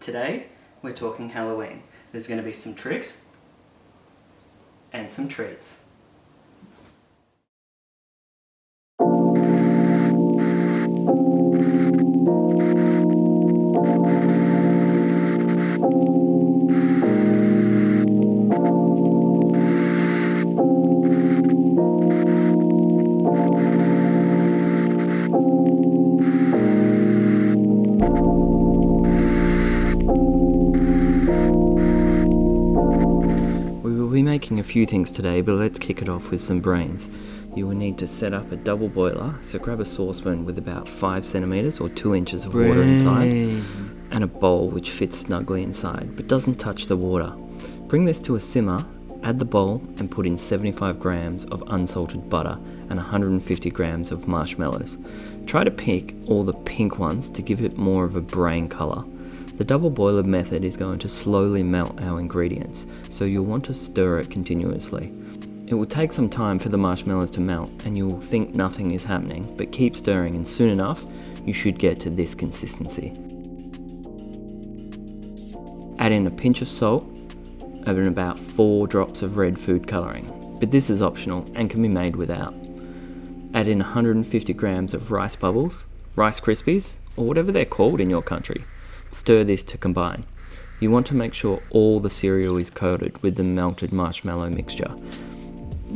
Today, we're talking Halloween. There's going to be some tricks and some treats. We will be making a few things today, but let's kick it off with some brains. You will need to set up a double boiler, so grab a saucepan with about 5 centimeters or 2 inches of water inside, and a bowl which fits snugly inside, but doesn't touch the water. Bring this to a simmer, add the bowl, and put in 75 grams of unsalted butter and 150 grams of marshmallows. Try to pick all the pink ones to give it more of a brain colour. The double boiler method is going to slowly melt our ingredients, so you'll want to stir it continuously. It will take some time for the marshmallows to melt and you will think nothing is happening, but keep stirring and soon enough you should get to this consistency. Add in a pinch of salt and about 4 drops of red food colouring, but this is optional and can be made without. Add in 150 grams of rice bubbles, rice krispies, or whatever they're called in your country. Stir this to combine. You want to make sure all the cereal is coated with the melted marshmallow mixture.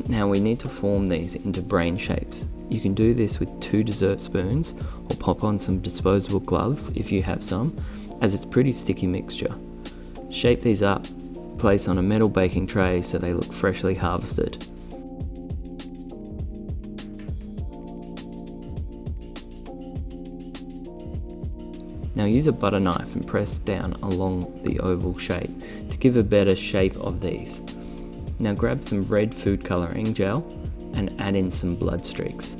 Now we need to form these into brain shapes. You can do this with 2 dessert spoons or pop on some disposable gloves if you have some, as it's pretty sticky mixture. Shape these up, place on a metal baking tray so they look freshly harvested. Now use a butter knife and press down along the oval shape to give a better shape of these. Now grab some red food colouring gel and add in some blood streaks.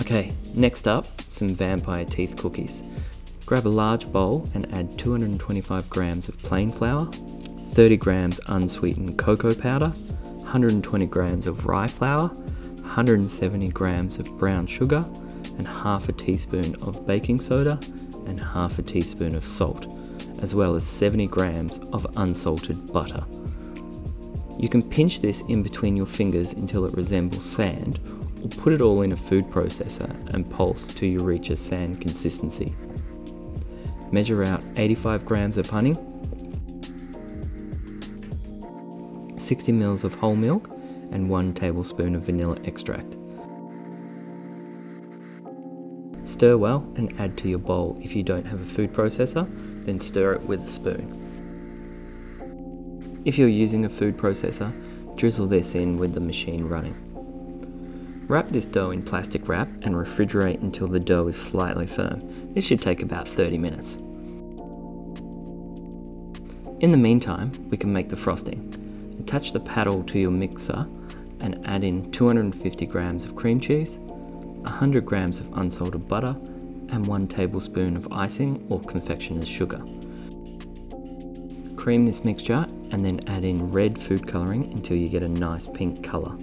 Okay, next up, some vampire teeth cookies. Grab a large bowl and add 225 grams of plain flour, 30 grams unsweetened cocoa powder, 120 grams of rye flour, 170 grams of brown sugar, and half a teaspoon of baking soda and half a teaspoon of salt, as well as 70 grams of unsalted butter. You can pinch this in between your fingers until it resembles sand, or put it all in a food processor and pulse till you reach a sand consistency. Measure out 85 grams of honey, 60 ml of whole milk, and 1 tablespoon of vanilla extract. Stir well and add to your bowl. If you don't have a food processor, then stir it with a spoon. If you're using a food processor, drizzle this in with the machine running. Wrap this dough in plastic wrap and refrigerate until the dough is slightly firm. This should take about 30 minutes. In the meantime, we can make the frosting. Attach the paddle to your mixer and add in 250 grams of cream cheese, 100 grams of unsalted butter, and 1 tablespoon of icing or confectioner's sugar. Cream this mixture and then add in red food colouring until you get a nice pink colour.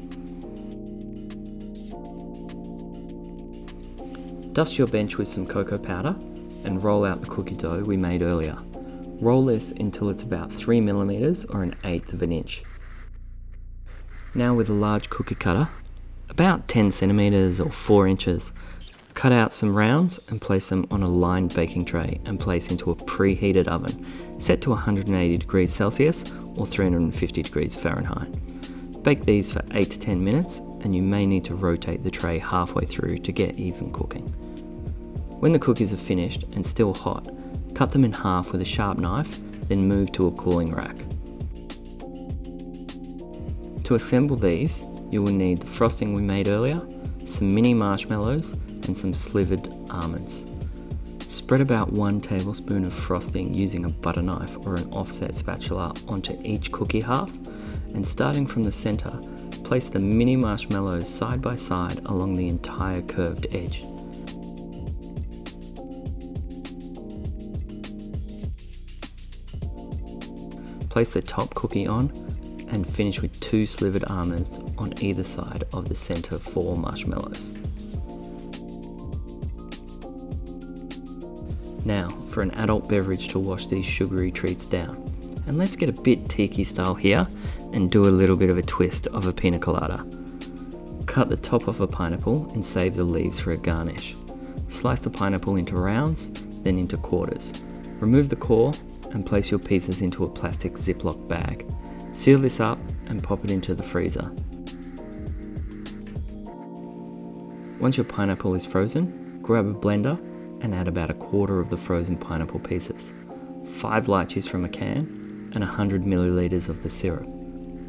Dust your bench with some cocoa powder and roll out the cookie dough we made earlier. Roll this until it's about 3 millimeters or 1/8 of an inch. Now with a large cookie cutter, about 10 centimeters or 4 inches, cut out some rounds and place them on a lined baking tray and place into a preheated oven, set to 180 degrees Celsius or 350 degrees Fahrenheit. Bake these for 8 to 10 minutes and you may need to rotate the tray halfway through to get even cooking. When the cookies are finished and still hot, cut them in half with a sharp knife, then move to a cooling rack. To assemble these, you will need the frosting we made earlier, some mini marshmallows, and some slivered almonds. Spread about 1 tablespoon of frosting using a butter knife or an offset spatula onto each cookie half, and starting from the center, place the mini marshmallows side by side along the entire curved edge. Place the top cookie on and finish with 2 slivered almonds on either side of the center 4 marshmallows. Now for an adult beverage to wash these sugary treats down. And let's get a bit tiki style here and do a little bit of a twist of a pina colada. Cut the top off a pineapple and save the leaves for a garnish. Slice the pineapple into rounds, then into quarters. Remove the core and place your pieces into a plastic Ziploc bag. Seal this up and pop it into the freezer. Once your pineapple is frozen, grab a blender and add about a quarter of the frozen pineapple pieces, 5 lychees from a can, and 100 milliliters of the syrup.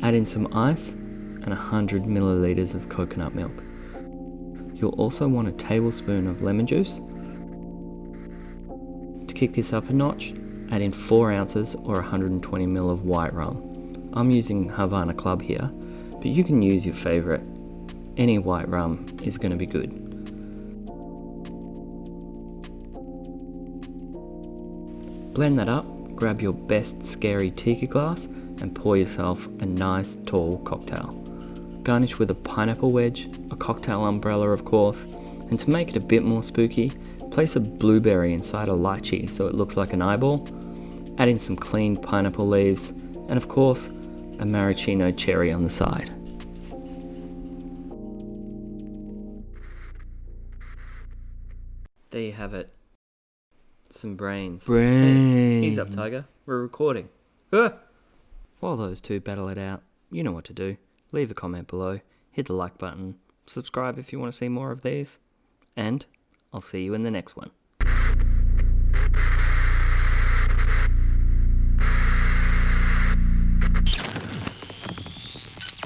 Add in some ice and 100 milliliters of coconut milk. You'll also want a tablespoon of lemon juice. To kick this up a notch, add in 4 ounces or 120 ml of white rum. I'm using Havana Club here, but you can use your favourite. Any white rum is going to be good. Blend that up, grab your best scary tiki glass and pour yourself a nice tall cocktail. Garnish with a pineapple wedge, a cocktail umbrella of course, and to make it a bit more spooky, place a blueberry inside a lychee so it looks like an eyeball. Add in some clean pineapple leaves, and of course, a maraschino cherry on the side. There you have it. Some brains. Hey, ease up, Tiger. We're recording. Ah! While those two battle it out, you know what to do. Leave a comment below, hit the like button, subscribe if you want to see more of these, and I'll see you in the next one.